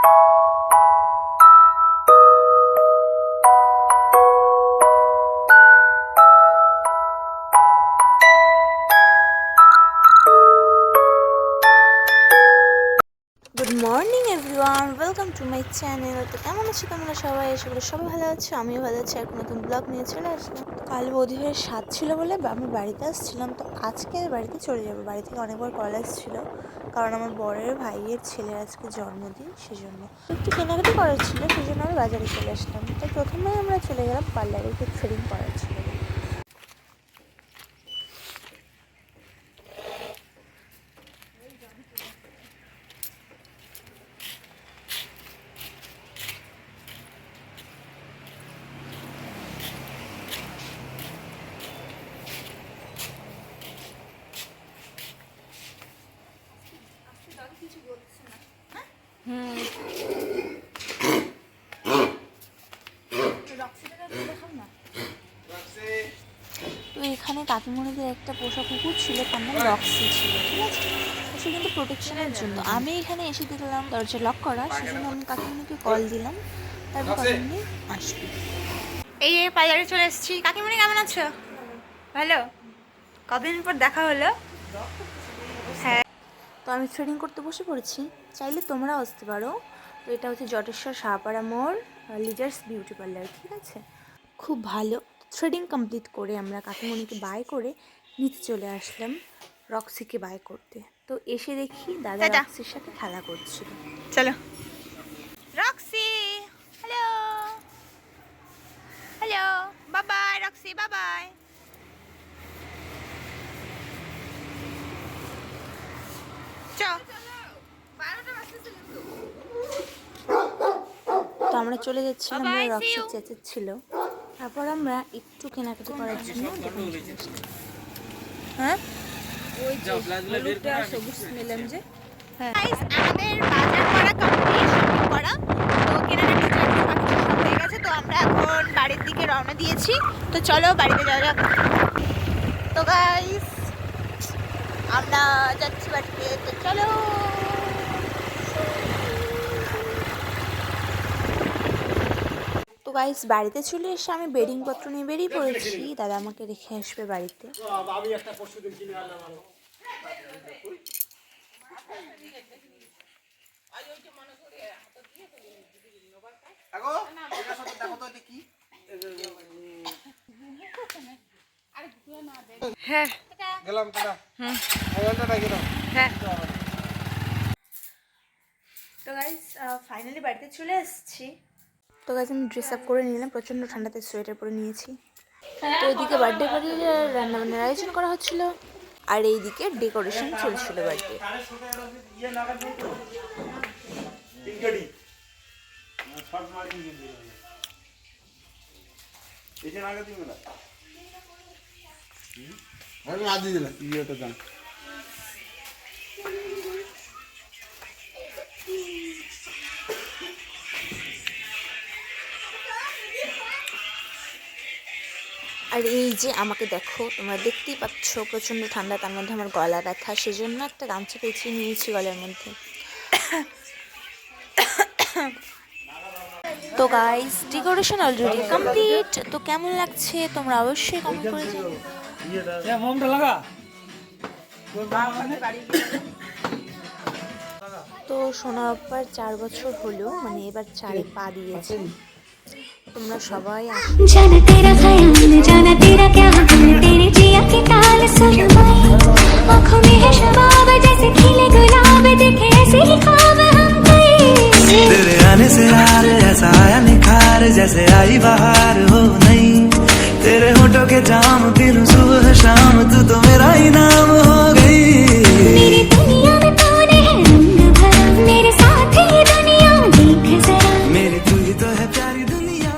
Good morning everyone, welcome to my channel. তো কেমন আছো তোমরা সবাই? আশা করি সবাই ভালো আছো, আমিও ভালো আছি। এখন নতুন ব্লগ নিয়ে চলে আসলাম। তো কাল বৌদিভাইয়ের স্বাদ ছিল বলে আমি বাড়িতে আসছিলাম। তো আজকে বাড়িতে চলে যাবো। বাড়ি থেকে অনেকবার কল আসছিল, কারণ আমার বরের ভাইয়ের ছেলের আজকে জন্মদিন, সেজন্য একটু কেনাকাটি করার ছিল, সেজন্য আমি বাজারে চলে আসলাম। তো প্রথমেই আমরা চলে গেলাম পার্লারে, একটু থ্রেডিং করার ছিল। তো এখানে কাকিমণিদের একটা পোষা কুকুর ছিল, তার নাম রক্সি ছিল, ঠিক আছে। সে কিন্তু প্রোটেকশনের জন্য। আমি এখানে এসে দেখলাম দরজা লক করা, সেজন্য আমি কাকিমণিকে কল দিলাম, তারপর কাকিমণি আসবে। এই পার্লারে চলে এসেছি। কাকিমণি কেমন আছো? ভালো? কতদিন পর দেখা হলো। হ্যাঁ, তো আমি থ্রেডিং করতে বসে পড়েছি, চাইলে তোমরাও আসতে পারো। তো এটা হচ্ছে জটেশ্বর শাহপাড়া মোড়, লিডার্স বিউটি পার্লার, ঠিক আছে। খুব ভালো। থ্রেডিং কমপ্লিট করে আমরা কাকিমণিকে বাই করে নিচে চলে আসলাম রক্সিকে বাই করতে। তো এসে দেখি দাদা রক্সির সাথে খেলা করছিল। চলো Roxie, hello hello, bye bye Roxie, bye bye. তো আমরা চলে যাচ্ছিলাম, রক্সি চেঁচাচ্ছিল। তারপর আমরা একটু কেনাকাটি করার জন্য দোকানে চলে আসলাম। হ্যাঁ, ওই যে হলুদটা সবুজ নিলাম যে। হ্যাঁ, আমাদের বাজার করা কমপ্লিট, শপিং করা। তো কেনাকাটি সব হয়ে গেছে। তো আমরা এখন বাড়ির দিকে রওনা দিয়েছি। তো চলো বাড়িতে যাওয়া যাক। তো গাইস, আমরা যাচ্ছি বাড়িতে, তো চলো। তো গাইস, বাড়িতে চলে এসে আমি বেডিং পত্র নিয়ে বেরিয়ে পড়েছি। দাদা আমাকে রেখে আসবে বাড়িতে। হ্যাঁ গেলাম দাদা। হ্যাঁ, তো গাইস ফাইনালি বাড়িতে চলে এসেছি। তো গাইস আমি ড্রেস আপ করে নিলাম, প্রচণ্ড ঠান্ডাতে সোয়েটার পরে নিয়েছি। তো ওইদিকে বার্থডে পার্টির রান্নাবান্নার আয়োজন করা হচ্ছিল, আর এইদিকে ডেকোরেশন চলছিল বার্থডে। আর এই যে আমাকে দেখো, তোমরা দেখতেই পাচ্ছ প্রচণ্ড ঠান্ডা, তার মধ্যে আমার গলা ব্যথা, সেজন্য একটা গামছা পেঁচিয়ে নিয়েছি গলার মধ্যে। তো গাইস, ডেকোরেশন অলরেডি কমপ্লিট। তো কেমন লাগছে তোমরা অবশ্যই কমেন্ট করে জানাও। তো সোনা আপার 4 বছর হলো, মানে এবার 4-এ পা দিয়েছে। তোমরা সবাই जाना तेरा ख्याल, जाना तेरा क्या हाल, तेरे जिया की ताल सुरमाई, आँखों में है शबाब जैसे खिले गुलाब, देखे ऐसे ही ख्वाब हम कई। तेरे आने से यार ऐसा आया निखार, जैसे आई बहार हो नहीं, तेरे होठों के जाम पीलूं सुबह शाम, तू तो मेरा ही नाम हो गई। मेरी दुनिया में तूने है रंग भरा, मेरे साथ ही दुनिया देख जरा, मेरी तू ही तो है प्यारी दुनिया।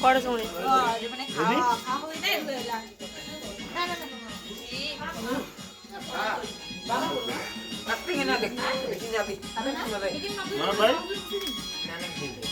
কড়া সময় Mana, Bay?